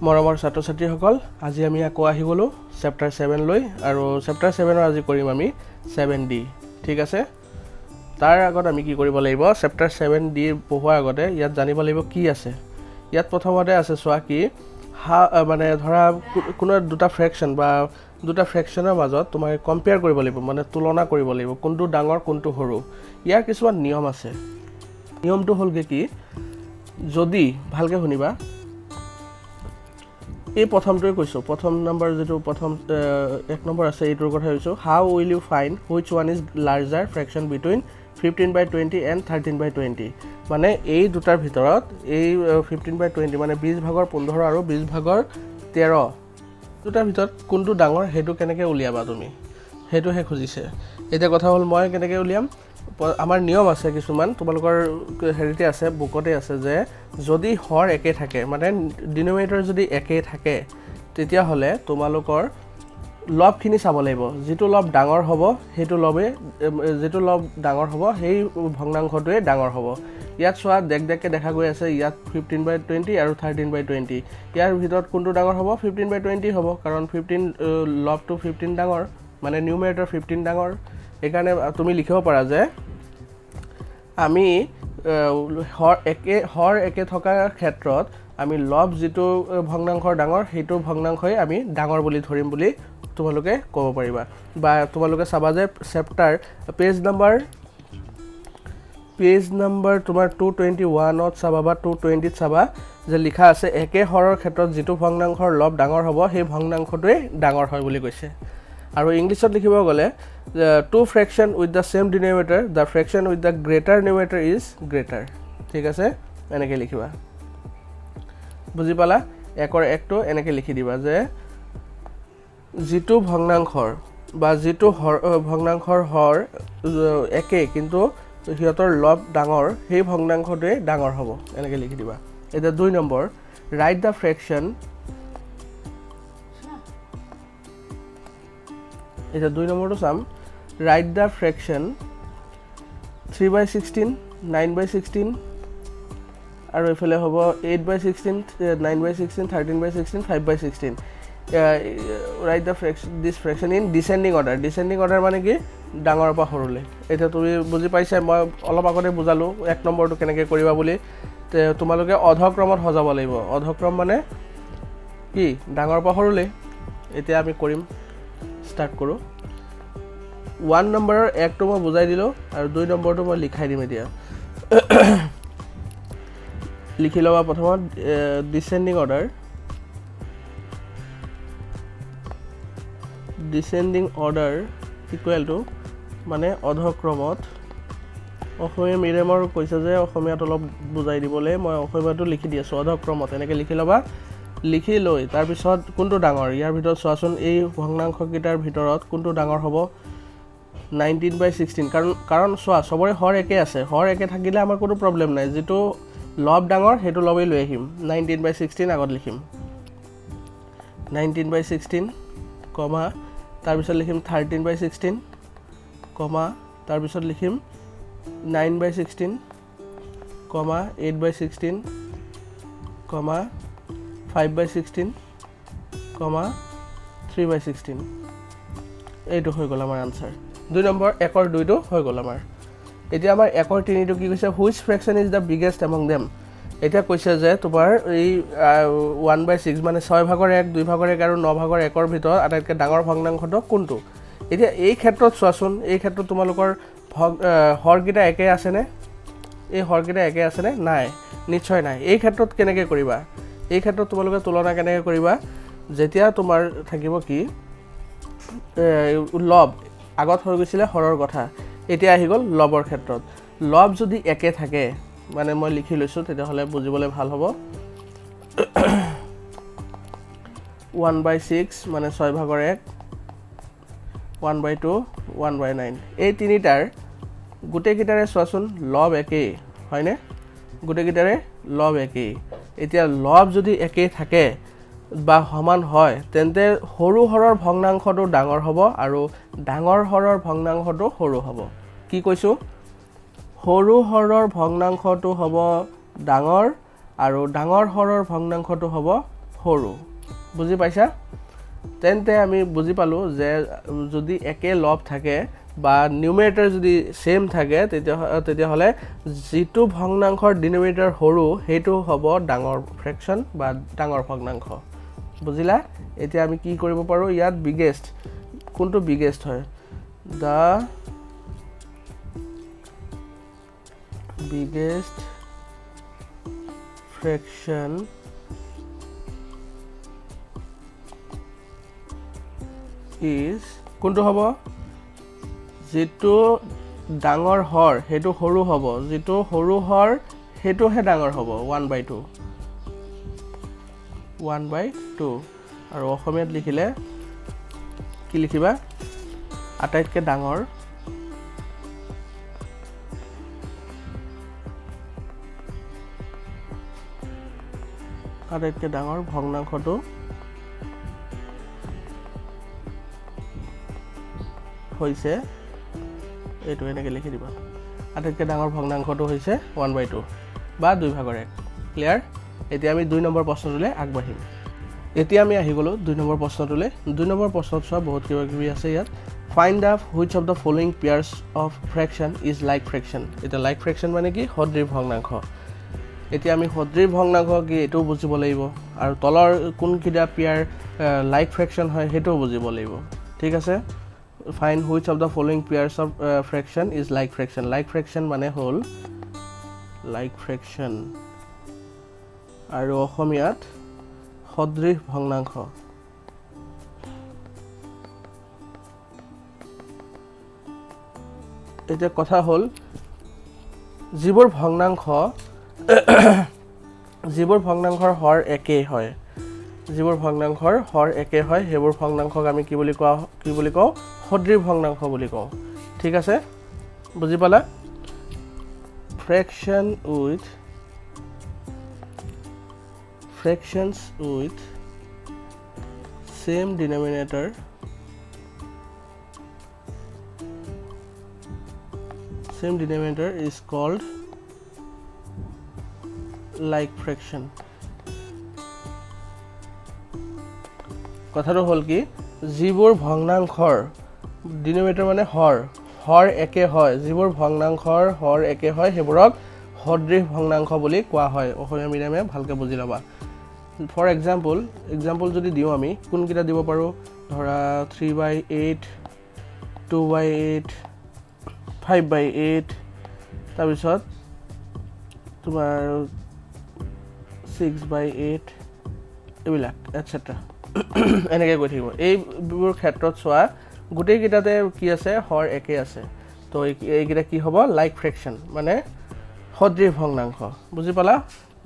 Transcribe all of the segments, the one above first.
মৰমৰ ছাত্ৰ ছাত্ৰীসকল আজি আমি আকৌ আহি গলো চেপ্টাৰ 7 লৈ আৰু চেপ্টাৰ 7 ৰ আজি কৰিম আমি 7D ঠিক আছে তাৰ আগত আমি কি কৰিব লাগিব চেপ্টাৰ 7D পঢ়োৱাৰ আগতে ইয়াত জানিব লাগিব কি আছে ইয়াত প্ৰথমতে আছে সোৱা কি মানে ধৰা কোনো দুটা ফ্ৰেকশন বা দুটা ফ্ৰেকশনৰ মাজত তোমাৰ কম্পেয়াৰ কৰিব লাগিব মানে তুলনা কৰিব লাগিব কোনটো ডাঙৰ কোনটো সৰু ইয়াৰ কিছুমান নিয়ম আছে নিয়মটো হলগে কি যদি ভালকে শুনিবা এই প্ৰথমটোই কৈছো প্ৰথম নম্বৰ যেটো প্ৰথম এক নম্বৰ আছে এইটোৰ কথা কৈছো how will you find which one is larger fraction between 15/20 and 13/20 মানে এই দুটাৰ ভিতৰত এই 15/20 মানে 20 ভাগৰ 15 আৰু 20 ভাগৰ 13 দুটাৰ ভিতৰত কোনটো ডাঙৰ হেতু কেনেকৈ উলিয়াবা তুমি হেতুহে খুজিছে এটা কথা হল মই কেনেকৈ উলিয়াম আমাৰ নিয়ম আছে কিছুমান তোমালোকৰ হেৰিতে আছে বুকতে আছে যে যদি হৰ একে থাকে মানে ডিনোমিনেটৰ যদি একে থাকে তেতিয়া হলে তোমালোকৰ লবখিনি চাব লাগিব যেটো লব ডাঙৰ হ'ব হেতু লবে যেটো লব ডাঙৰ হ'ব সেই ভগ্নাংশটোৱে ডাঙৰ হ'ব ইয়াত সোৱা দেখকে দেখা গৈ আছে ইয়াত 15/20 আৰু 13/20 ইয়াৰ ভিতৰত কোনটো ডাঙৰ হ'ব 15/20 হ'ব কাৰণ 15 লবটো 15 ডাঙৰ মানে নিউমেৰেটৰ 15 ডাঙৰ একাৰণে তুমি লিখিব পাৰা যে আমি হৰ একে থকা ক্ষেত্ৰত আমি লব যেটো ভগ্নাংশৰ ডাঙৰ হেতু ভগ্নাংশই আমি ডাঙৰ বুলি ধৰিম বুলি তোমালোকে ক'ব পাৰিবা বা তোমালোকে চাবা যে চেপ্টাৰ পেজ নম্বৰ তোমাৰ 221 ত চাবা বা 220 ত চাবা যে লিখা আছে একে হৰৰ ক্ষেত্ৰত যেটো ভগ্নাংশৰ লব ডাঙৰ হ'ব সেই ভগ্নাংশটোৱে ডাঙৰ হয় বুলি কৈছে আৰু ইংলিছত লিখিব গলে two fraction with the same denominator the fraction with the greater numerator is greater ঠিক আছে এনেকৈ লিখিবা বুজি পালা একৰ একটো এনেকৈ লিখি দিবা যে যেটো ভগ্নাংশৰ বা যেটো ভগ্নাংশৰ হৰ একে কিন্তু হিয়তৰ লব ডাঙৰ সেই ভগ্নাংশটোৱে ডাঙৰ হ'ব এনেকৈ লিখি দিবা এটা 2 নম্বৰ write the fraction এটা 2 নম্বৰটো চাম write the fraction 3/16 9/16 আৰু এফালে হ'ব 8/16 9/16 13/16 5/16 write the fraction this fraction in descending order মানে কি ডাঙৰৰ পৰা সৰুলৈ এটা তুমি বুজি পাইছা মই অলপ আগতে বুজালো এক নম্বৰটো কেনেকৈ কৰিবা বুলি তোমালোকে অধক্ৰমত সজাব লাগিব অধক্ৰম মানে কি ডাঙৰৰ পৰা সৰুলৈ এতিয়া আমি কৰিম স্টাৰ্ট কৰো 1 নম্বৰৰ একটো মই বুজাই দিলো আৰু 2 নম্বৰটো মই লিখাই দিম এতিয়া লিখি লবা প্ৰথমত descending order equal to মানে অধক্ৰমত অসমীয়া মিডিয়ামৰ কৈছে যে অসমীয়াত অলপ বুজাই দিবলে মই অসমীয়াটো লিখি দি আছো অধক্ৰমত এনেকৈ লিখি লবা লিখি লৈ তাৰ পিছত কোনটো ডাঙৰ ইয়াৰ ভিতৰত চোৱাচোন এই ভগ্নাংশকিটাৰ ভিতৰত কোনটো ডাঙৰ হ'ব 19/16 কাৰণ সোৱা সবৰে হৰ একে আছে হৰ একে থাকিলে আমাৰ কোনো প্ৰবলেম নাই যেটো লব ডাঙৰ হেতু লবে লৈ আহিম 19/16 আগত লিখিম 19/16 কমা তাৰ পিছত লিখিম 13/16 কমা তাৰ পিছত লিখিম 9/16 কমা 8/16 কমা 5/16 কমা 3/16 এইটো হৈ গল আমাৰ আনসাৰ 2 নম্বৰ একৰ 2 টো হৈ গল আমাৰ এতিয়া আমাৰ একৰ 3 টো কি কৈছে which fraction is the biggest among them এটা কৈছে যে তোমাৰ এই 1/6 মানে 6 ভাগৰ 1 2 ভাগৰ 1 আৰু 9 ভাগৰ 1 ৰ ভিতৰত আটাইতকৈ ডাঙৰ ভগ্নাংশটো কোনটো এতিয়া এই ক্ষেত্ৰত চোৱাচোন এই ক্ষেত্ৰত তোমালোকৰ হৰকিটা একে আছে নে এই হৰকিটা একে আছে নে নাই নিশ্চয় নাই এই ক্ষেত্ৰত কেনেকৈ কৰিবা এই ক্ষেত্ৰত তোমালোকে তুলনা কেনেকৈ কৰিবা যেতিয়া তোমাৰ থাকিব কি লব আগত হৈ গৈছিলে হৰৰ কথা এতিয়া আহি গল লবৰ ক্ষেত্ৰত লব যদি একে থাকে মানে মই লিখি লৈছো তেতিয়া হলে বুজিবলৈ ভাল হ'ব 1/6 মানে 6 ভাগৰ 1 1/2 1/9 এই তিনিটাৰ গুটেকিটাৰে চোৱাচোন লব একে হয়নে গুটেকিটাৰে লব একে এতিয়া লব যদি একে থাকে বা সমান হয় তেন্তে সৰু হৰৰ ভগ্নাংশটো ডাঙৰ হ'ব আৰু ডাঙৰ হৰৰ ভগ্নাংশটো সৰু হ'ব কি কৈছো সৰু হৰৰ ভগ্নাংশটো হ'ব ডাঙৰ আৰু ডাঙৰ হৰৰ ভগ্নাংশটো হ'ব সৰু বুজি পাইছা তেন্তে আমি বুজি পালো যে যদি একে লব থাকে বা নিউমেৰেটৰ যদি সেম থাকে তেতিয়া হলে যিটো ভগ্নাংশৰ ডিনোমিনেটৰ সৰু হেতু হ'ব ডাঙৰ ফ্ৰেকশন বা ডাঙৰ ভগ্নাংশ বুজিলা এতিয়া আমি কি কৰিব পাৰো ইয়াত বিগেষ্ট কোনটো বিগেষ্ট হয় দা biggest fraction is কোনটো হ'ব যেটো ডাঙৰ হৰ হেতু সৰু হ'ব যেটো সৰু হৰ হেতুহে ডাঙৰ হ'ব 1/2 1/2 আৰু অসমীয়াত লিখিলে কি লিখিবা আটাইতকৈ ডাঙৰ আটাইতকৈ ডাঙৰ ভগ্নাংশটো হৈছে এইটো এনেকৈ লিখি দিবা আটাইতকৈ ডাঙৰ ভগ্নাংশটো হৈছে 1/2 বা 2/1 ক্লিয়াৰ এতিয়া আমি 2 নম্বৰ প্ৰশ্নটোলৈ আগবাঢ়িম এতিয়া আমি আহি গলো 2 নম্বৰ প্ৰশ্নটোলৈ 2 নম্বৰ প্ৰশ্নত চোৱা বহুত কিবা কিবি আছে ইয়াত find out which of the following pairs of fraction is like fraction এটা like fraction মানে কি সদৃশ ভগ্নাংশ এতিয়া আমি সদৃশ ভগ্নাংশ কি এটো বুজিব লাগিব আৰু তলৰ কোন কিটা পেয়াৰ like fraction হয় হেটো বুজিব লাগিব ঠিক আছে find which of the following pairs of fraction is like fraction মানে হল like fraction আৰু অসমীয়াত সদৃশ ভগ্নাংশ এটা কথা হল যিবোৰ ভগ্নাংশৰ হৰ একে হয় যিবোৰ ভগ্নাংশৰ হৰ একে হয় হেবোৰ ভগ্নাংশক আমি কি বুলি কওঁ সদৃশ ভগ্নাংশ বুলি কওঁ ঠিক আছে বুজি পালা fractions with same denominator is called like fraction কথাটো হল কি যিবোৰ ভগ্নাংশৰ ডিনোমিনেটৰ মানে হৰ একে হয় যিবোৰ ভগ্নাংশৰ হৰ একে হয় হেবোৰক সদৃশ ভগ্নাংশ বুলি কোৱা হয় অসমীয়া মিডিয়ামে ভালকে বুজি লবা ফৰ এক্সাম্পল যদি দিও আমি কোন কিটা দিব পাৰো ধৰা 3/8 2/8 5/8 তাৰ পিছত তোমাৰ 6/8 এবিলাক এটসেট্ৰা এনেকৈ গৈ থাকিব এইবোৰ ক্ষেত্ৰত চোৱা গোটেই কিটাতে কি আছে হৰ একে আছে তো এইকিটা কি হ'ব লাইক ফ্ৰেকশন মানে সদৃশ ভগ্নাংশ বুজি পালা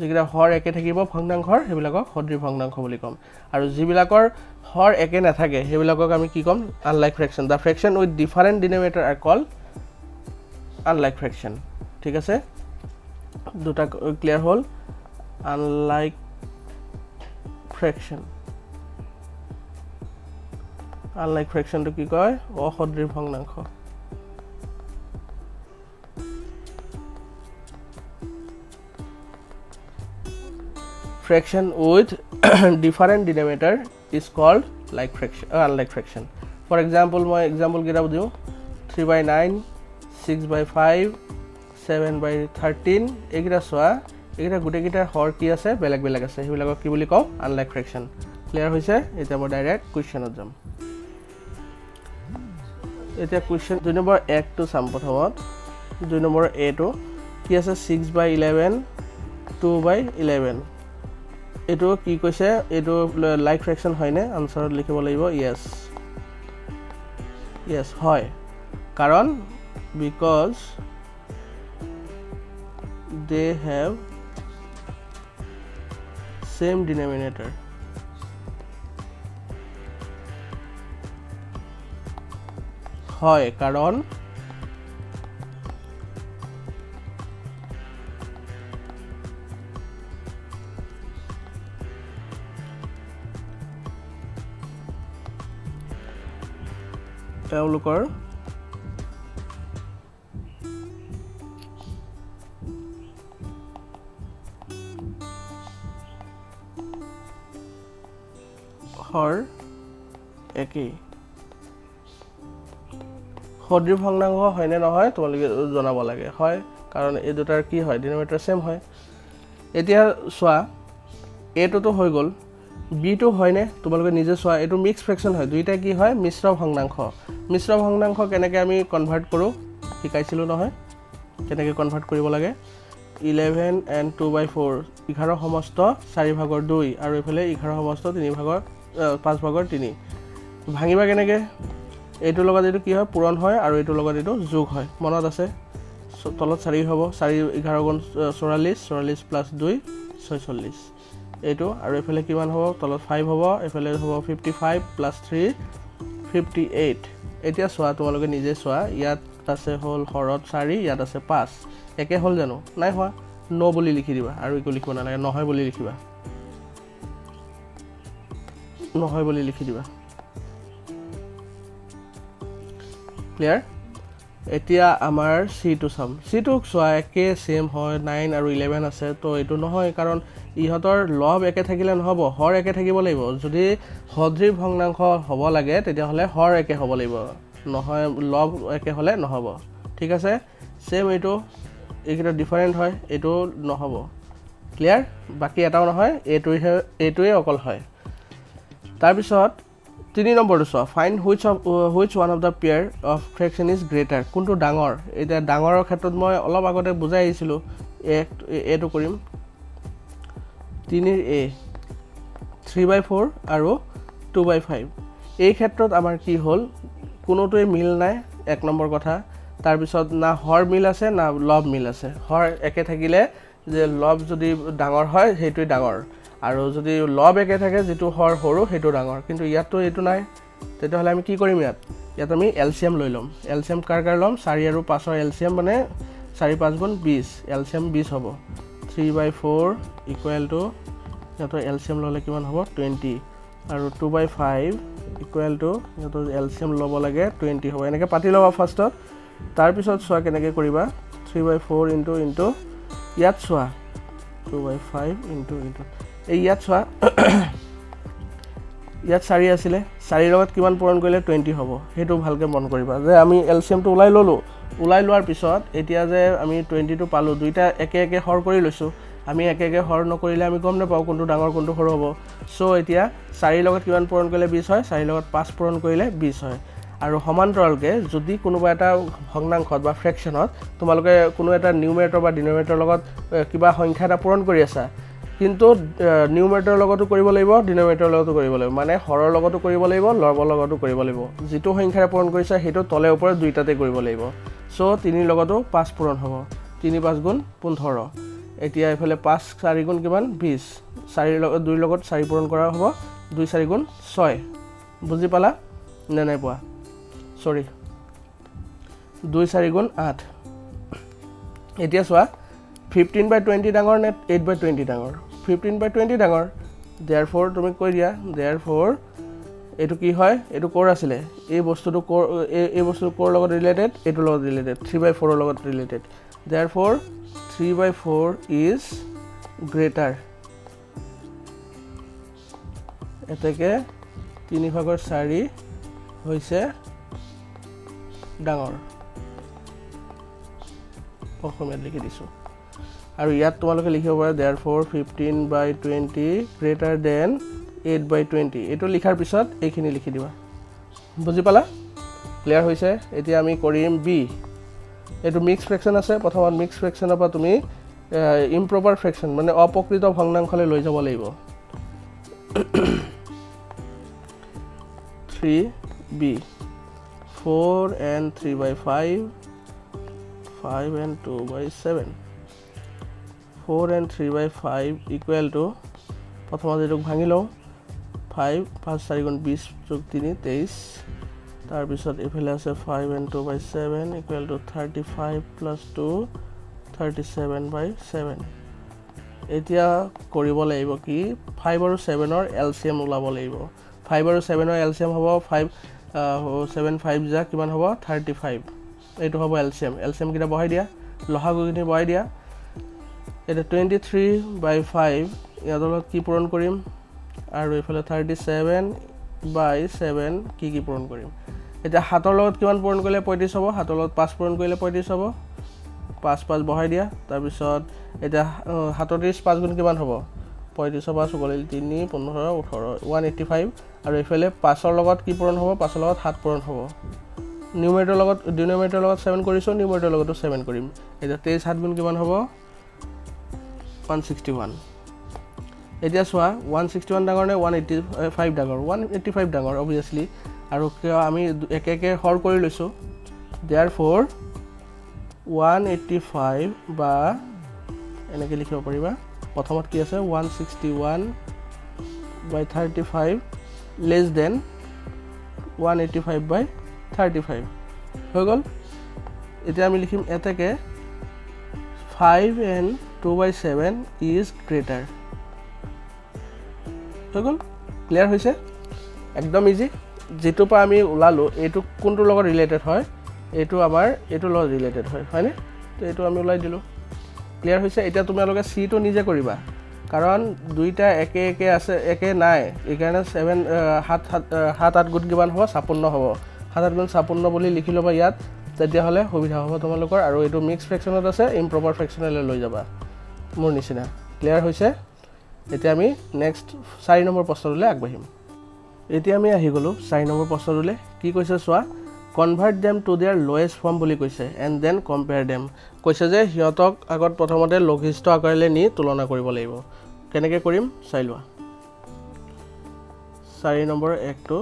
যিকিটা হৰ একে থাকিব ভগ্নাংশৰ হেবিলাকক সদৃশ ভগ্নাংশ বুলি কম আৰু যিবিলাকৰ হৰ একে নাথাকে হেবিলাকক আমি কি কম unlike fraction the fraction with different denominator are called unlike fraction ঠিক আছে দুটা ক্লিয়াৰ হল unlike fraction to কি কয় অসদৃশ ভগ্নাংশ fraction with different denominator is called like fraction unlike fraction for example মই example কিটা দিও 3/9 6/5 7/13 এগিটা সোয়া এগিটা গুটে গিটা হৰ কি আছে বেলেগ বেলেগ আছে হেবিলাকক কি বুলি কও আনলাইক ফ্ৰেকশন ক্লিয়াৰ হৈছে এটা মই ডাইৰেক্ট কোৱেশ্চনত যাম এটা কোৱেশ্চন 2 নম্বৰ 1 টু সাম প্ৰথমত 2 নম্বৰ a টু কি আছে 6/11 2/11 এটো কি কৈছে এটো লাইক ফ্ৰেকশন হয় নে আনসাৰত লিখিব লাগিব yes হয় কাৰণ because they have same denominator হয় কাৰণ তেওঁলোকৰ হৰ একেই সদৃশ ভগ্নাংশ হয়নে নহয় তোমালোকে জনাব লাগে হয় কাৰণ এই দুটাৰ কি হয় ডিনোমিনেটৰ সেম হয় এতিয়া সোৱা a টো হৈ গল b টো হয়নে তোমালোকে নিজে সোৱা এটো মিক্স ফ্ৰেকশন হয় দুইটা কি হয় মিশ্ৰ ভগ্নাংশ কেনেকৈ আমি কনভাৰ্ট কৰো শিকাইছিলো নহয় কেনেকৈ কনভাৰ্ট কৰিব লাগে 11 and 2/4 11 সমস্ত 4 ভাগৰ 2 আৰু এফালে 11 সমস্ত 3 ভাগৰ 5 ভাগৰ 3 ভাঙিবা কেনেকৈ এইটো লগত এইটো কি হয় পূৰণ হয় আৰু এইটো লগত এইটো যোগ হয় মনত আছে তলত 4 হ'ব 4 11 গুণ 44 44 প্লাস 2 46 এইটো আৰু এফালে কিমান হ'ব তলত 5 হ'ব এফালে হ'ব 55 প্লাস 3 58 এতিয়া সোৱা তোমালোকে নিজে সোৱা ইয়াত আছে হল হৰত 4 ইয়াত আছে 5 একে হল জানো নাই হোৱা ন বুলি লিখি দিবা আৰু ইকো লিখিব নালাগে নহয় বুলি লিখিবা নহয় বুলি লিখি দিবা ক্লিয়াৰ এতিয়া আমাৰ c টো চাম c টো সোৱা একে সেম হয় 9 আৰু 11 আছে তো এটো নহয় কাৰণ ইহতৰ লব একে থাকিলে নহব হৰ একে থাকিব লাগিব যদি সদৃশ ভগ্নাংশ হ'ব লাগে তেতিয়া হলে হৰ একে হ'ব লাগিব নহয় লব একে হলে নহব ঠিক আছে সেম এটো এইটা ডিফারেন্ট হয় এটো নহব ক্লিয়াৰ বাকি এটাও নহয় এটোই অকল হয় তাৰ পিছত 3 নম্বৰটো সোৱা find which one of the pair of fraction is greater কোনটো ডাঙৰ এটা ডাঙৰৰ ক্ষেত্ৰত মই অলপ আগতে বুজাই আহিছিলো এটো কৰিম 3 এৰ a 3/4 আৰু 2/5 এই ক্ষেত্ৰত আমাৰ কি হল কোনোটোই মিল নাই এক নম্বৰ কথা তাৰ পিছত না হৰ মিল আছে না লব মিল আছে হৰ একে থাকিলে যে লব যদি ডাঙৰ হয় হেইটোই ডাঙৰ আৰু যদি লব একে থাকে যেটো হৰ হৰু হেটো ডাঙৰ কিন্তু ইয়াতো এটো নাই তেতে হলে আমি কি কৰিম ইয়াত আমি এলসিএম লৈ লম এলসিএম কাৰ লম 4 আৰু 5 ৰ এলসিএম মানে 4 5 গুণ 20 এলসিএম 20 হ'ব 3/4 ইকুৱেল টু ইয়াত এলসিএম ললে কিমান হ'ব 20 আৰু 2/5 ইকুৱেল টু ইয়াত এলসিএম লব লাগে 20 হ'ব এনেকৈ পাতি লবা ফাৰ্ষ্টত তাৰ পিছত সোৱা কেনেকৈ কৰিবা 3/4 ইনটু ইয়াত সোৱা 2/5 ইনটু এই ইয়াত সোৱা ইয়াত 4 আছিল 4 লগত কিমান পূৰণ কৰিলে 20 হ'ব হেতু ভালকে মন কৰিবা যে আমি এলসিএম টো উলাই ললো উলাই লোৱাৰ পিছত এতিয়া যে আমি 20 টো পালো দুইটা একে হৰ কৰি লৈছো আমি একে হৰ নকৰিলে আমি গম নাপাও কোনটো ডাঙৰ কোনটো সৰু হ'ব সো এতিয়া 4 লগত কিমান পূৰণ কৰিলে 20 হয় 4 লগত 5 পূৰণ কৰিলে 20 হয় আৰু সমান্তৰালকে যদি কোনোবা এটা ভগ্নাংশত বা ফ্ৰেকশনত তোমালোকে কোনো এটা নিউমেৰেটৰ বা ডিনোমিনেটৰ লগত কিবা সংখ্যা এটা পূৰণ কৰি আছা কিন্তু নিউমেৰেটৰ লগতো কৰিব লাগিব ডিনোমিনেটৰ লগতো কৰিব লাগিব মানে হৰৰ লগতো কৰিব লাগিব লবৰ লগতো কৰিব লাগিব যেটো সংখ্যাৰে পূৰণ কৰিছা হেটো তলে ওপৰে দুইটাতে কৰিব লাগিব সো 3 লগতো 5 পূৰণ হ'ব 3 5 গুণ 15 এতিয়া এফালে 5 4 গুণ কিমান 20 4 লগত 2 লগত 4 পূৰণ কৰা হ'ব 2 4 গুণ 6 বুজি পালা নে নাই পোৱা সৰি 2 4 গুণ 8 এতিয়া সোৱা 15/20 ডাঙৰ নে 8/20 ডাঙৰ 15/20 ডাঙৰ therefore তুমি কৈ দিয়া therefore এটো কি হয় এটো কোৰ আছিল এই বস্তুটো কোৰ লগত ৰিলেটেড এটো লগত ৰিলেটেড 3/4 ৰ লগত ৰিলেটেড therefore 3/4 is greater এতেকে 3/4 হৈছে ডাঙৰ অসমীয়াত লিখি দিছো আৰু ইয়াত তোমালোকে লিখিব পাৰা therefore 15/20 greater than 8/20 এটো লিখাৰ পিছত এইখিনি লিখি দিবা বুজি পালা ক্লিয়াৰ হৈছে এতিয়া আমি কৰিম বি এটো মিক্স ফ্ৰেকশন আছে প্ৰথমত মিক্স ফ্ৰেকশনৰ পৰা তুমি ইম্প্ৰপাৰ ফ্ৰেকশন মানে অপকৃত ভগ্নাংশলৈ লৈ যাব লাগিব 3b 4 and 3/5 5 and 2/7 4 and 3/5 equal to প্ৰথমতে এটো ভাঙি লও 5 5 4 গুণ 20 যোগ 3 23 তাৰ পিছত এফালে আছে 5 and 2/7 equal to 35 plus 2 37/7 এতিয়া কৰিব লাগিব কি 5 আৰু 7 ৰ এলসিএম উলাব লাগিব 5 আৰু 7 ৰ এলসিএম হ'ব 7 5 যা কিমান হ'ব 35 এইটো হ'ব এলসিএম কিটা বহাই দিয়া লহাগু কিটা বহাই দিয়া এটা 23/5 ইয়াৰ লগত কি পূৰণ কৰিম আৰু এইফালে 37/7 কি পূৰণ কৰিম এতিয়া 7ৰ লগত কিমান পূৰণ কৰিলে 35 হ'ব 7ৰ লগত 5 পূৰণ কৰিলে 35 হ'ব 5 5 বহাই দিয়া তাৰ পিছত এতিয়া 37 5 গুণ কিমান হ'ব 35 5 গ'লে 3 15 18 185 আৰু এইফালে 5ৰ লগত কি পূৰণ হ'ব 5ৰ লগত 7 পূৰণ হ'ব নিউমাৰেটৰ লগত ডিনোমিনেটৰ লগত 7 কৰিছো নিউমাৰেটৰ লগতো 7 কৰিম এতিয়া 23 7 গুণ কিমান হ'ব 161 এতিয়া চোৱা 161 ডাঙৰ নে 185 ডাঙৰ 185 ডাঙৰ obviously আৰু কিয় আমি একে একে হৰ কৰি লৈছো therefore 185 বা এনেকৈ লিখিব পাৰিবা প্ৰথমত কি আছে 161/35 less than 185/35 হৈ গ'ল এতিয়া আমি লিখিম এটাকে 5 and 2/7 is greater হৈ গ'ল ক্লিয়াৰ হৈছে একদম ইজি যেটো পা আমি উলালো এটো কোনটো লগত ৰিলেটেড হয় এটো আমাৰ এটো লগত ৰিলেটেড হয় হয়নে তো এটো আমি উলাই দিলো ক্লিয়াৰ হৈছে এটা তোমালোকে সি টো নিজে কৰিবা কাৰণ দুইটা একে একে আছে একে নাই এইকাৰণে 7 7 8 গুণ কিমান হ'ব 56 হ'ব 7 8 গুণ 56 বুলি লিখি লবা ইয়াত তেতিয়া হলে সুবিধা হ'ব তোমালোকৰ আৰু এটো মিক্স ফ্ৰেকশনত আছে ইম্প্ৰপাৰ ফ্ৰেকশনলে লৈ যাবা মোৰ নিচিনা ক্লিয়াৰ হৈছে এতিয়া আমি নেক্সট 4 নম্বৰ প্ৰশ্নলৈ আগবাঢ়িম এতিয়া আমি আহি গলো 4 নম্বৰ প্ৰশ্নলৈ কি কৈছে চোৱা convert them to their lowest form বুলি কৈছে and then compare them কৈছে যে হিয়তক আগত প্ৰথমতে লঘিষ্ঠ আকাৰলৈ নি তুলনা কৰিব লাগিব কেনেকৈ কৰিম চাই লোৱা 4 নম্বৰ 1 টো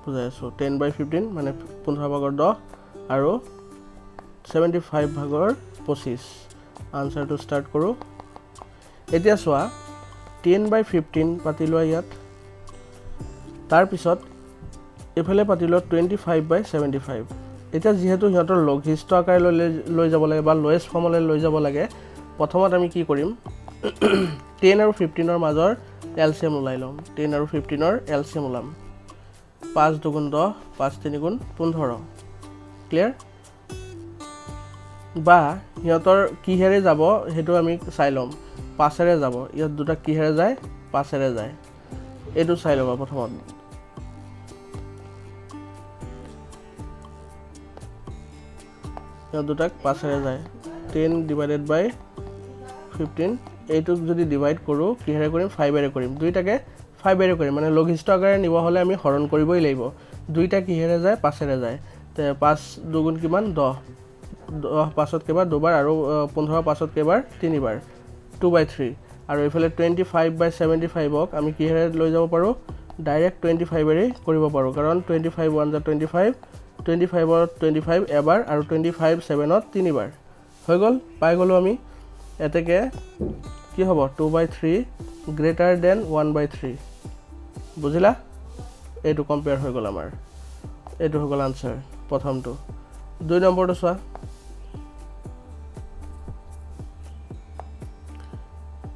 বুজাই আছো 10/15 মানে 15 ভাগৰ 10 আৰু 75 ভাগৰ 25 আনসাৰটো স্টাৰ্ট কৰো এতিয়া চোৱা 10/15 পাতি লোৱা ইয়াত তাৰ পিছত এফালে পাতিলো 25/75 এটা যেহেতু হিয়তৰ লঘিষ্ঠ আকাৰলৈ লৈ যাব লাগে বা লোয়েষ্ট ফৰ্মলৈ লৈ যাব লাগে প্ৰথমত আমি কি কৰিম 10 আৰু 15 ৰ মাজৰ এলসিএম উলাই লম 10 আৰু 15 ৰ এলসিএম উলাম 5 2 গুণ 10 5 3 গুণ 15 ক্লিয়াৰ বা হিয়তৰ কিহেৰে যাব হেতু আমি চাই লম 5 এৰে যাব ইয়াত দুটা কিহেৰে যায় 5 এৰে যায় এটো চাই লবা প্ৰথমত ইয়াত দুটাক 5 এৰে যায় 10/15 এইটো যদি ডিভাইড কৰো কিহেৰে কৰিম 5 এৰে কৰিম দুইটাকে 5 এৰে কৰিম মানে লঘিষ্ঠ আকাৰে নিব হলে আমি হৰণ কৰিবই লাগিব দুইটা কিহেৰে যায় 5 এৰে যায় তে 5 2 গুণ কিমান 10 5ত কেবাৰ দুবাৰ আৰু 15 5ত কেবাৰ তিনিবাৰ 2/3 আৰু ইফালে 25/75 ক আমি কিহেৰে লৈ যাব পাৰো ডাইৰেক্ট 25 এৰে কৰিব পাৰো কাৰণ 25 1 25 25 ৰ 25 এবাৰ আৰু 25 7ত তিনিবাৰ হৈ গল পাই গলো আমি এতেকে কি হ'ব 2/3 গ্ৰেটাৰ দেন 1/3 বুজিলা এটো কম্পেয়াৰ হৈ গল আমাৰ এটো হৈ গল আনসাৰ প্ৰথমটো 2 নম্বৰটো চোৱা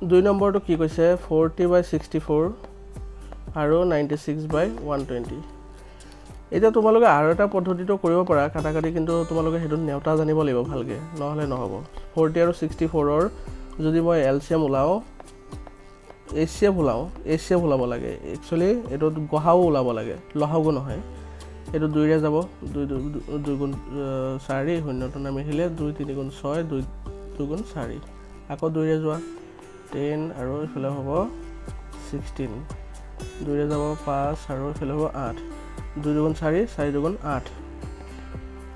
2 নম্বৰটো কি কৈছে 40/64 আৰু 96/120 এটা তোমালোকে আৰু এটা পদ্ধতিটো কৰিব পাৰা কাটাকাটি কিন্তু তোমালোকে হেতু নেউতা জানিব লাগিব ভালকে নহলে নহব 40 আৰু 64 ৰ যদি মই এলসিএম উলাও এচিএফ উলাব লাগে একচুয়ালি এটো গহাও উলাব লাগে লহাগু নহয় এটো 2 ৰে যাব 2 গুণ 4 শূন্যটো নামি আহিলে 2 3 গুণ 6 2 গুণ 4 আকৌ 2 ৰে যোৱা 10 আৰু ইফালে হ'ব 16 2 ৰে যাব 5 আৰু ইফালে হ'ব 8 2 গুণ 4 4 গুণ 8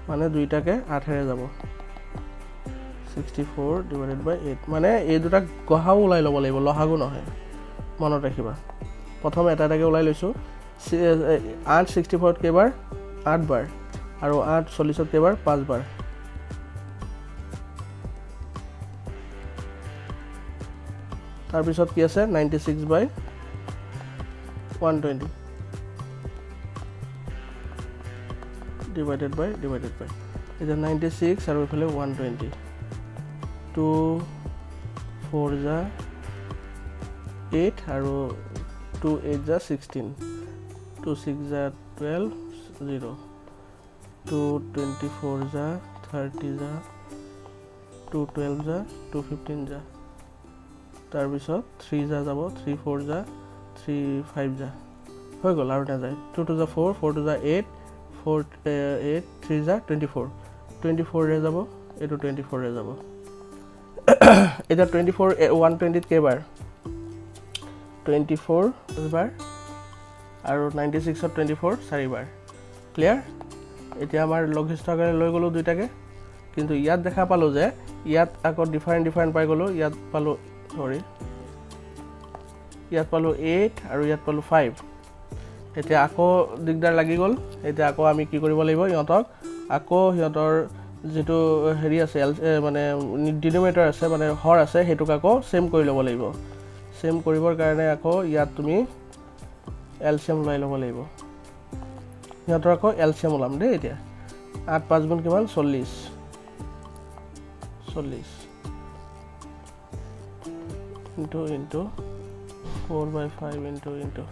মানে দুইটাকে 8 এৰে যাব 64/8 মানে এই দুটা গহাও উলাই লব লাগিব লহাগু নহয় মনত ৰাখিবা প্ৰথম এটা এটাকে উলাই লৈছো 8 64 ত কেবাৰ 8 বাৰ আৰু 8 40 ত কেবাৰ 5 বাৰ তাৰ পিছত কি আছে 96/120 divided by এটা 96 আৰু ইফালে 120 2 4 যা 8 আৰু 2 8 যা 16 2 6 যা 12 0 2 24 যা 30 যা 2 12 যা 2 15 যা তাৰ পিছত 3 যা যাব 3 4 যা 3 5 যা হৈ গ'ল আৰু নাযায় 2 to the 4 4 to the 8 4 8 3 যা 24 24 ৰে যাব এটো 24 ৰে যাব এটা 24 120 কেবাৰ 24 বাৰ আৰু 96 ত 24 চাৰিবাৰ ক্লিয়াৰ এতিয়া আমাৰ লঘিষ্ঠকাৰে লৈ গলো দুইটাকে কিন্তু ইয়াত দেখা পালো যে ইয়াত আকৌ ডিফাৰেন্ট পাই গলো ইয়াত পালো সৰি ইয়াত পালো 8 আৰু ইয়াত পালো 5 এতিয়া আকৌ দিগদাৰ লাগি গল এতিয়া আকৌ আমি কি কৰিব লাগিব ইহঁতক আকৌ ইহঁতৰ যেটো হেৰি আছে মানে ডিনোমিনেটৰ আছে মানে হৰ আছে হেতুক আকৌ সেম কৰি লব লাগিব সেম কৰিবৰ কাৰণে আকৌ ইয়াত তুমি এলচিএম লৈ লব লাগিব ইহঁতৰ আকৌ এলচিএম ওলাম দেই এতিয়া 8 5 গুণ কিমান 40 into 4/5 into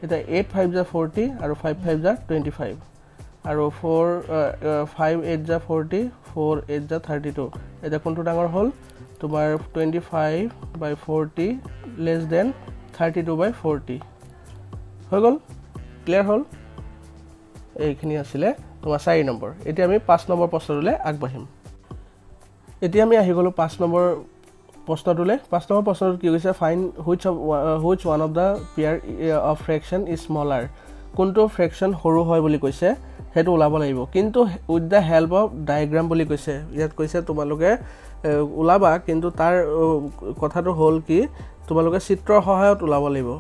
এটা 8 5 যা 40 আৰু 5 5 যা 25 আৰু 4 5 8 যা 40 4 8 যা 32 এটা কোনটো ডাঙৰ হল তোমাৰ 25/40 less than 32/40 হৈ গল ক্লিয়াৰ হল এইখিনি আছিল তোমাৰ 4 নম্বৰ এতিয়া আমি 5 নম্বৰ প্ৰশ্নটোলৈ আগবাঢ়িম এতিয়া আমি আহি গলো 5 নম্বৰ প্ৰশ্নটোলৈ 5 নম্বৰ প্ৰশ্নটো কি কৈছে find which one of the pair of fraction is smaller কোনটো ফ্ৰেকশন সৰু হয় বুলি কৈছে হেতু ওলাব লাগিব কিন্তু with the help of diagram বুলি কৈছে ইয়াত কৈছে তোমালোকে ওলাবা কিন্তু তাৰ কথাটো হল কি তোমালোকে চিত্ৰৰ সহায়ত ওলাব লাগিব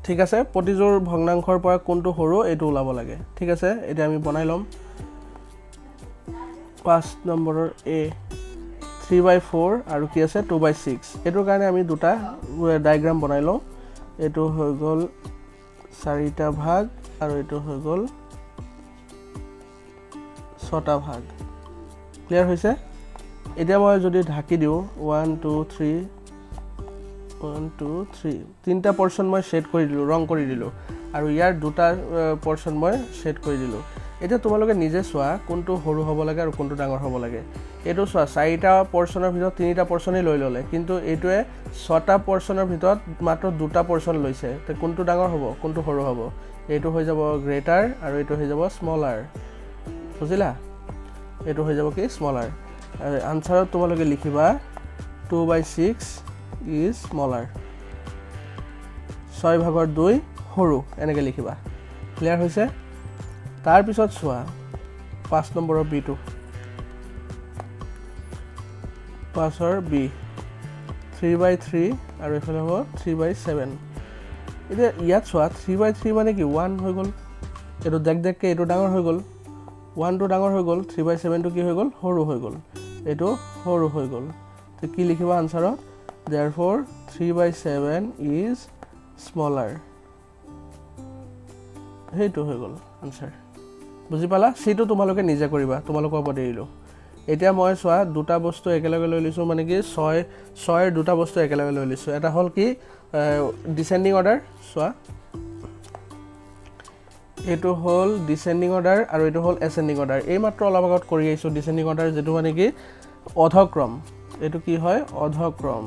ঠিক আছে প্ৰতিজোৰ ভগ্নাংশৰ পৰা কোনটো সৰু এটো ওলাব লাগে ঠিক আছে এতিয়া আমি বনাই লম 5 নম্বৰৰ a 3/4 আৰু কি আছে 2/6 এটোৰ কাৰণে আমি দুটা ডায়াগ্ৰাম বনাই লওঁ এটো হৈ গল 4টা ভাগ আৰু এটো হৈ গল 6টা ভাগ ক্লিয়াৰ হৈছে এতিয়া মই যদি ঢাকি দিও 1 2 3 তিনটা পোৰশন মই শেড কৰি দিলো ৰং কৰি দিলো আৰু ইয়াৰ দুটা পোৰশন মই শেড কৰি দিলো এটা তোমালোকে নিজে চোৱা কোনটো সৰু হ'ব লাগে আৰু কোনটো ডাঙৰ হ'ব লাগে এটো চোৱা 4টা পোৰশনৰ ভিতৰত 3টা পোৰশনই লৈ ললে কিন্তু এটোৱে 6টা পোৰশনৰ ভিতৰত মাত্ৰ দুটা পোৰশন লৈছে তে কোনটো ডাঙৰ হ'ব কোনটো সৰু হ'ব এটো হৈ যাব গ্ৰেটাৰ আৰু এটো হৈ যাব স্মলাৰ বুজিলা এটো হৈ যাব কি স্মলাৰ আনসাৰত তোমালোকে লিখিবা 2/6 is smaller 6/2 সৰু এনেকে লিখিবা ক্লিয়াৰ হৈছে তাৰ পিছত চোৱা 5 নম্বৰৰ b টো 5ৰ b 3/3 আৰু এফালে হ'ব 3/7 এতিয়া ইয়াত চোৱা 3/3 মানে কি 1 হৈ গল এটো দেখকে এটো ডাঙৰ হৈ গল 1 টো ডাঙৰ হৈ গল 3/7 টো কি হৈ গল সৰু হৈ গল এটো সৰু হৈ গল তে কি লিখিবা আনসাৰত therefore 3/7 is smaller হেইটো হৈ গল আনসাৰ বুজি পালা সিটো তোমালোকে নিজে কৰিবা তোমালোকৰ ওপৰত এৰিলো এতিয়া মই চোৱা দুটা বস্তু একেলগে লৈ লৈছো মানে কি 6 এৰ দুটা বস্তু একেলগে লৈ লৈছো এটা হল কি ডিসেন্ডিং অৰ্ডাৰ চোৱা এটো হল ডিসেন্ডিং অৰ্ডাৰ আৰু এটো হল এসেন্ডিং অৰ্ডাৰ এই মাত্ৰ অলপ আগত কৰি আইছো ডিসেন্ডিং অৰ্ডাৰ যেটো মানে কি অধক্ৰম এটো কি হয় অধক্ৰম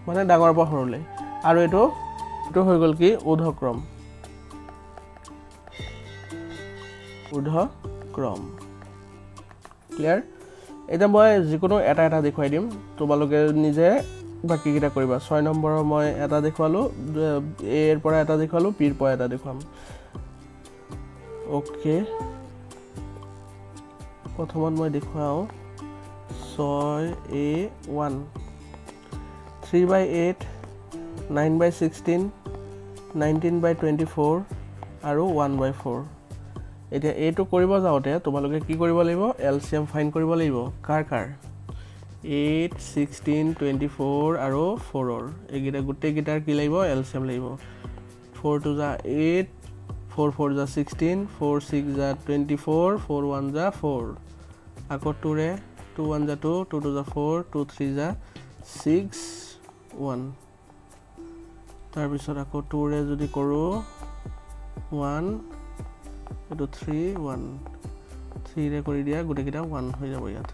মানে ডাঙৰ পৰা সৰুলৈ আৰু এটো হৈ গল কি ঊৰ্ধ্বক্ৰম ক্লিয়াৰ এটা মই যিকোনো এটা দেখুৱাই দিম তোমালোকে নিজে বাকি কিটা কৰিবা 6 নম্বৰৰ মই এটা দেখুৱালো a এৰ পৰা এটা দেখুৱালো b এৰ পৰা এটা দেখুৱাম ওকে প্ৰথমত মই দেখুৱাও 6a1 3/8 9/16 19/24 আৰু 1/4 এতিয়া এটো কৰিব যাওতে তোমালোকে কি কৰিব লাগিব এলচিএম ফাইন্ড কৰিব লাগিব কাৰ 8 16 24 আৰু 4 ৰ এগিটা গুটে গিটাৰ কি লাগিব এলচিএম লাগিব 4 to the 8 4 4 the 16 4 6 the 24 4 1 the 4 আকৌ 2 ৰে 2 1 the 2 2 to the 4 2 3 the 6 1 তাৰ পিছত আকৌ 2 ৰে যদি কৰো 1 এটো 3 1 3 ৰে কৰি দিয়া গুটে গিটা 1 হৈ যাব ইয়াত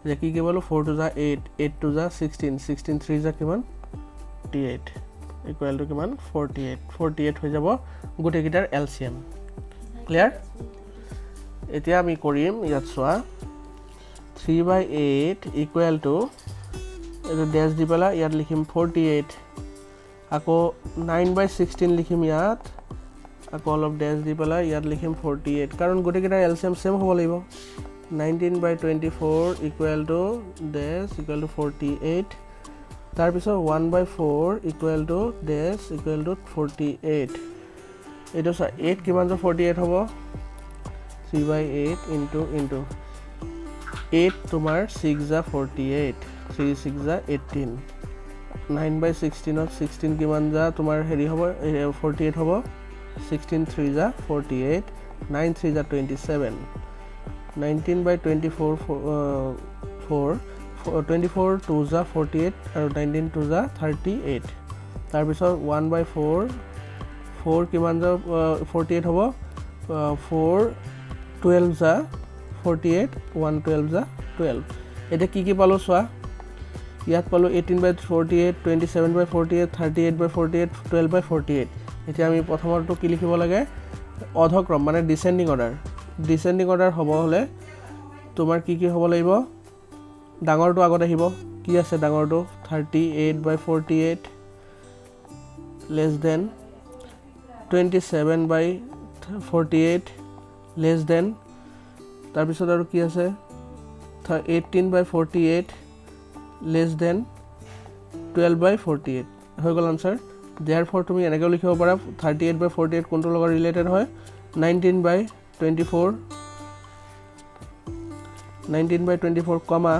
যে কি cable 4 to the 8 8 to the 16 16 3 যা কিমান 28 ইকুৱেল টু কিমান 48 হৈ যাব গোটেইকেইটাৰ এলচিএম ক্লিয়াৰ এতিয়া আমি কৰিম ইয়াত চোৱা 3/8 ইকুৱেল টু এইটো ডেছ দি পেলাই ইয়াত লিখিম 48 আকৌ 9/16 লিখিম ইয়াত আকৌ অলপ ডেছ দি পেলাই ইয়াত লিখিম 48 কাৰণ গোটেইকেইটাৰ এলচিএম সেম হ'ব লাগিব 19/24 equal to dash equal to 48 তাৰপিছত 1/4 equal to dash equal to 48 এইটো চা 8 কিমান যে 48 হ'ব 3/8 ইনটু 8 তোমাৰ 6 যা 48 3 6 যা 18 9/16 ত 16 কিমান যা তোমাৰ হেৰি হ'ব 48 হ'ব 16 3 যা 48 9 3 যা 27 19/24 24 2 যা 48 আৰু 19 2 যা 38 তাৰপিছত 1/4 4 কিমান যা 48 হ'ব 4 12 যা 48 1 12 যা 12 এটা কি পালো চোৱা ইয়াত পালো 18/48 27/48 38/48 12/48 এতিয়া আমি প্ৰথমৰটো কি লিখিব লাগে অধক্ৰম মানে ডিসেন্ডিং অৰ্ডাৰ হ'ব হলে তোমাৰ কি হ'ব লাগিব ডাঙৰটো আগত আহিব কি আছে ডাঙৰটো 38/48 less than 27/48 less than তাৰপিছত আৰু কি আছে 18/48 less than 12/48 হৈ গ'ল আনসাৰ therefore তুমি এনেকৈ লিখিব পাৰা 38/48 কোনটোৰ লগত ৰিলেটেড হয় 19/24 কমা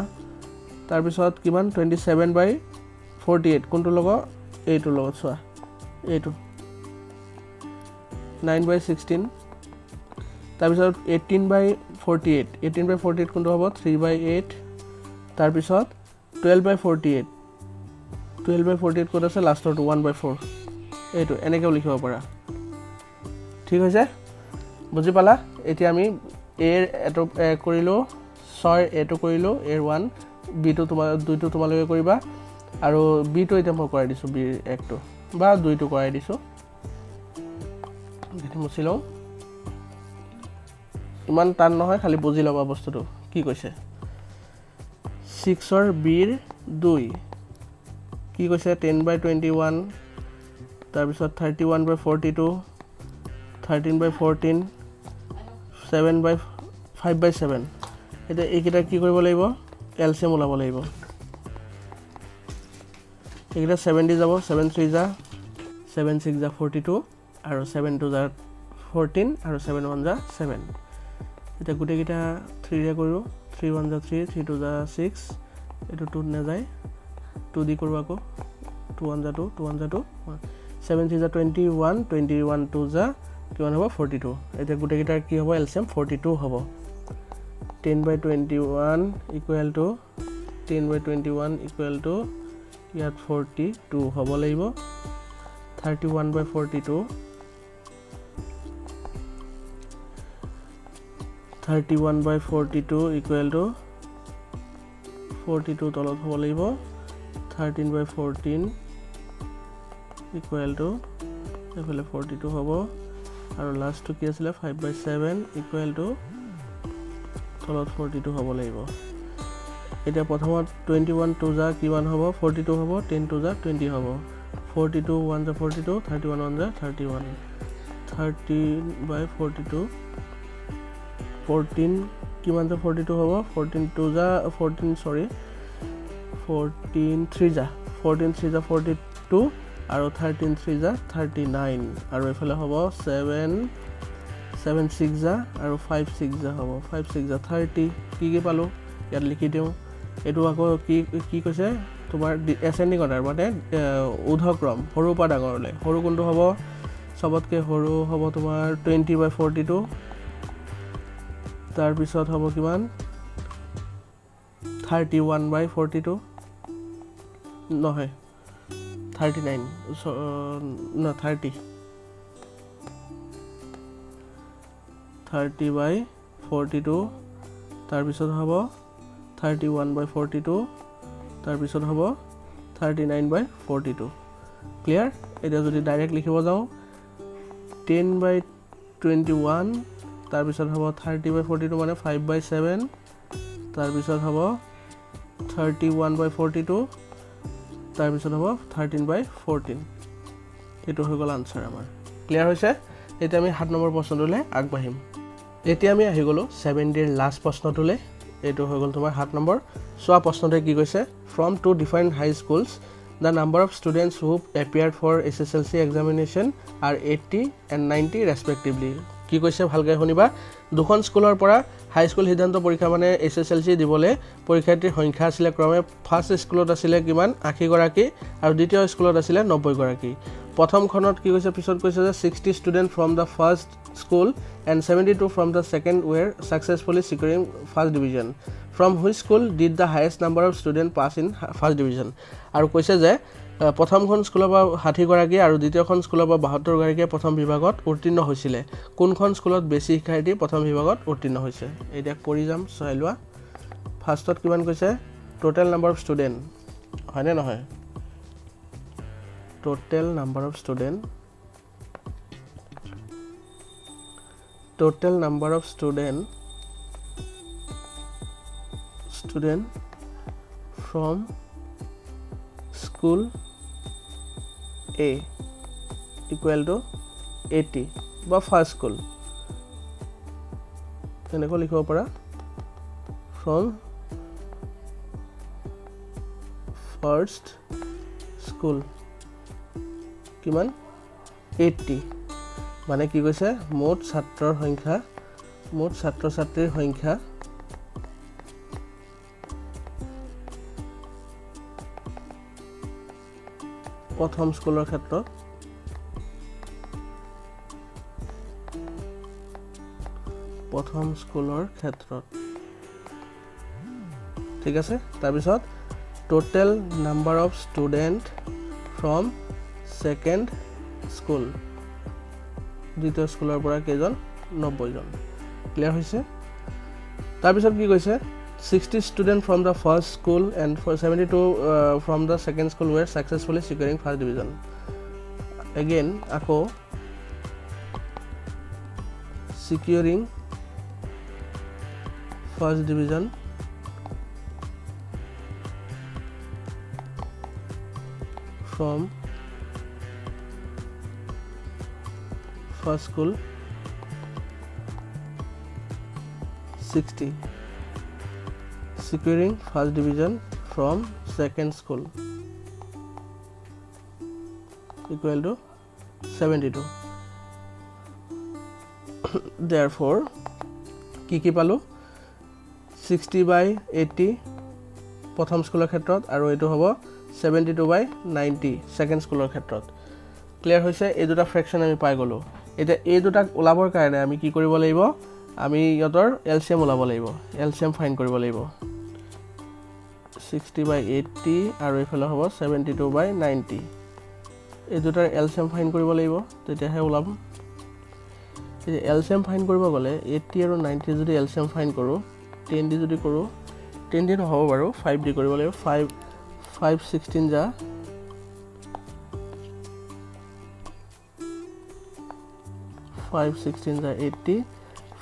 তাৰপিছত কিমান 27/48 কোনটোৰ লগত এইটোৰ লগত চোৱা এইটো 9/16 তাৰপিছত 18/48 কোনটো হ'ব 3/8 তাৰপিছত 12/48 কোড আছে লাষ্টৰটো 1/4 এইটো এনেকৈ লিখিব পাৰা ঠিক হৈছে বুজি পালা এতিয়া আমি a এটো কৰিলো 6 এটো কৰিলো a1 b টো তোমাৰ দুইটো তোমালোকে কৰিবা আৰু b টো এটা মই কৰাই দিছো b একটো বা দুইটো কৰাই দিছো এটো মুছি লও ইমান টান নহয় খালি বুজি লবা বস্তুটো কি কৈছে 6 ৰ b ৰ 2 কি কৈছে 10/21 তাৰপিছত 31/42 13/14 5/7 এটা এইকেইটা কি কৰিব লাগিব এলচিএম ওলাব লাগিব এইকেইটা 7 দি যাব 7 3 যা 7 6 যা 42 আৰু 7 2 যা 14 আৰু 7 1 যা 7 এটা গোটেইকেইটা 3 ৰে কৰো 3 1 যা 3 3 2 যা 6 এটো 2 না যায় 2 দি কৰো আকৌ 2 1 যা 2 2 1 যা 2 7 3 যা 21 21 2 যা কিমান হ'ব 42 এটা গোটেইকেইটাৰ কি হ'ব এলচিএম 42 হ'ব 10/21 ইকুৱেল টু 10/21 ইকুৱেল টু ইয়াত 42 হ'ব লাগিব 31/42 ইকুৱেল টু 42 তলত হ'ব লাগিব 13/14 ইকুৱেল টু এফালে 42 হ'ব আৰু লাষ্টটো কি আছিল 5/7 ইকুৱেল টু তলত 42 হ'ব লাগিব এটা প্ৰথমত 21 2 যা কিমান হ'ব 42 হ'ব 10 2 যা 20 হ'ব 42 1 যা 42 31 1 যা 31 13/42 14 কিমান যা 42 হ'ব 14 2 যা 14 সৰি 14 3 যা 42 আৰু 13 3 যা 39 আৰু এফালে হ'ব 7 6 যা আৰু 5 6 যা হ'ব 5 6 যা 30 কি পালো ইয়াত লিখি দিও এটো আকৌ কি কৈছে তোমাৰ এসেন্ডিং অৰ্ডাৰ মানে ঊৰ্ধ্বক্ৰম সৰু পৰা ডাঙৰলৈ সৰু কোনটো হ'ব সবতকে সৰু হ'ব তোমাৰ 20/42 তাৰ পিছত হ'ব কিমান 31/42 নহয় 39 no 30/42 তাৰ পিছত হ'ব 31/42 তাৰ পিছত হ'ব 39/42 ক্লিয়াৰ এটা যদি ডাইৰেক্ট লিখিব যাও 10/21 তাৰ পিছত হ'ব 30/42 মানে 5/7 তাৰ পিছত হ'ব 31/42 তাৰ পিছত হ'ব 13/14 এটো হৈ গল আনসাৰ আমাৰ ক্লিয়াৰ হৈছে এতিয়া আমি 7 নম্বৰ প্ৰশ্নটোলৈ আগবাঢ়িম এতিয়া আমি আহি গলো 7 এৰ লাষ্ট প্ৰশ্নটোলৈ এটো হৈ গল তোমাৰ 7 নম্বৰ সোৱা প্ৰশ্নতে কি কৈছে from two different high schools the number of students who appeared for SSLC examination are 80 and 90 respectively কি কৈছে ভালকৈ শুনিবা দুখন স্কুলৰ পৰা হাই স্কুল সিদ্ধান্ত পৰীক্ষা মানে SSLC দিবলে পৰীক্ষাৰ্থীৰ সংখ্যা আছিল ক্ৰমে ফাৰ্স্ট স্কুলত আছিল কিমান 80 গৰাকী আৰু দ্বিতীয় স্কুলত আছিল 90 গৰাকী প্ৰথম খনত কি কৈছে পিছত কৈছে যে 60 students from the first school and 72 from the second were successfully securing first division from which school did the highest number of students pass in first division আৰু কৈছে যে প্ৰথমখন স্কুলৰ পৰা 60 গৰাকী আৰু দ্বিতীয়খন স্কুলৰ পৰা 72 গৰাকীয়ে প্ৰথম বিভাগত উত্তীৰ্ণ হৈছিল কোনখন স্কুলত বেছি শিক্ষাৰ্থী প্ৰথম বিভাগত উত্তীৰ্ণ হৈছে এতিয়া কৰি যাম চাই লোৱা ফাৰ্ষ্টত কিমান কৈছে টোটাল নাম্বাৰ অফ ষ্টুডেন্ট হয়নে নহয় total number of student from school A equal to 80 বা first school এনেকৈ লিখিব পাৰা from first school কিমান 80 মানে কি কৈছে মোট ছাত্ৰৰ সংখ্যা মোট ছাত্ৰ ছাত্ৰীৰ সংখ্যা প্ৰথম স্কুলৰ ক্ষেত্ৰত ঠিক আছে তাৰ পিছত total number of student from second school দ্বিতীয় স্কুলৰ পৰা কেজন 90 জন ক্লিয়াৰ হৈছে তাৰ পিছত কি কৈছে 60 students from the first school and 72 from the second school were successfully securing first division again আকৌ securing first division from first school 60 securing first division from second school equal to 72 therefore কি পালো 60/80 প্ৰথম স্কুলৰ ক্ষেত্ৰত আৰু এটো হ'ব 72/90 second স্কুলৰ ক্ষেত্ৰত ক্লিয়াৰ হৈছে এই দুটা ফ্ৰেকশন আমি পাই গলো এটা এই দুটাক ওলাবৰ কাৰণে আমি কি কৰিব লাগিব আমি ইহঁতৰ এলসিএম ওলাব লাগিব এলসিএম ফাইন্ড কৰিব লাগিব 60/80 আৰু ইফালে হ'ব 72/90 এই দুটাৰ এলসিএম ফাইন্ড কৰিব লাগিব তেতিয়াহে ওলাব এই এলসিএম ফাইন্ড কৰিব গলে 80 আৰু 90 যদি এলসিএম ফাইন্ড কৰো 10 দি যদি কৰো 10 দিন হ'ব বাৰু 5 দি কৰিব লাগিব 5 16 যা 5 16 যা 80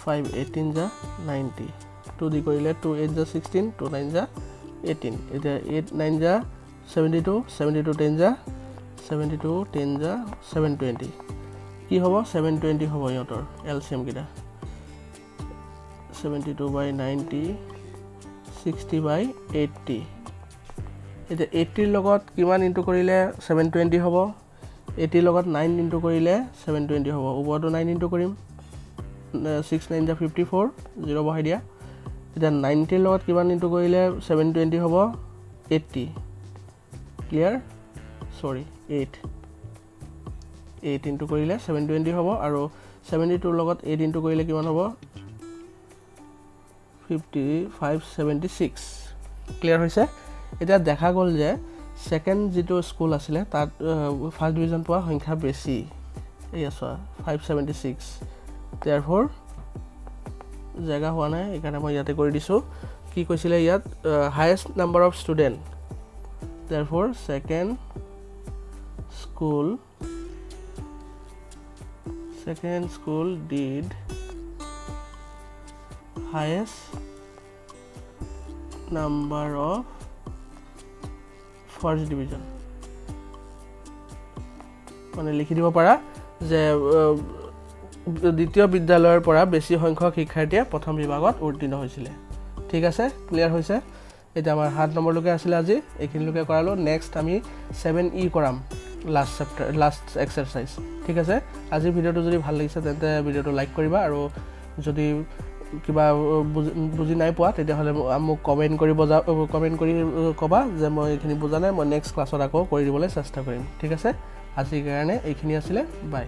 5 18 যা 90 2 দি কৰিলে 2 8 যা 16 2 9 যা 18 এটা 8 9 যা 72 72 10 যা 72 10 যা 720 কি হ'ব 720 হ'ব ইহঁতৰ এলসিএম কিটা 72/90 60/80 এটা 80 লগত কিমান ইনটু কৰিলে 720 হ'ব 80 লগত 9 ইনটু কৰিলে 720 হ'ব ওপৰটো 9 ইনটু কৰিম 6 9 যা 54 0 বহাই দিয়া এটা 90 লগত কিমান ইনটু কৰিলে 720 হ'ব 80 ক্লিয়াৰ সৰি 8 ইনটু কৰিলে 720 হ'ব আৰু 72 লগত 8 ইনটু কৰিলে কিমান হ'ব 5576 ক্লিয়াৰ হৈছে এটা দেখা গল যে সেকেন্ড যেটো স্কুল আছিল তাত ফার্স্ট ডিভিজন পোৱা সংখ্যা বেছি এই আছে 576 therefore জায়গা হোৱা নাই এখানে মই ইয়াতে কৰি দিছো কি কৈছিলে ইয়াত highest number of student therefore second school did highest number of first division মানে লিখি দিব পাৰা যে দ্বিতীয় বিদ্যালয়ৰ পৰা বেছি সংখ্যক শিক্ষাৰ্থীয়ে প্ৰথম বিভাগত উত্তীৰ্ণ হৈছিল ঠিক আছে ক্লিয়াৰ হৈছে এটা আমাৰ 7 নম্বৰ লৈকে আছিল আজি এইখিনি লৈকে কৰালো নেক্সট আমি 7E কৰাম লাষ্ট এক্সাৰসাইজ ঠিক আছে আজি ভিডিওটো যদি ভাল লাগিছে তেন্তে ভিডিওটো লাইক কৰিবা আৰু যদি কিবা বুজি নাই পোৱা তেতিয়া হলে মোক কমেন্ট কৰি কবা যে মই এইখিনি বুজা নাই মই নেক্সট ক্লাছত আকৌ কৰি দিবলৈ চেষ্টা কৰিম ঠিক আছে আজিৰ কাৰণে এইখিনি আছিল বাই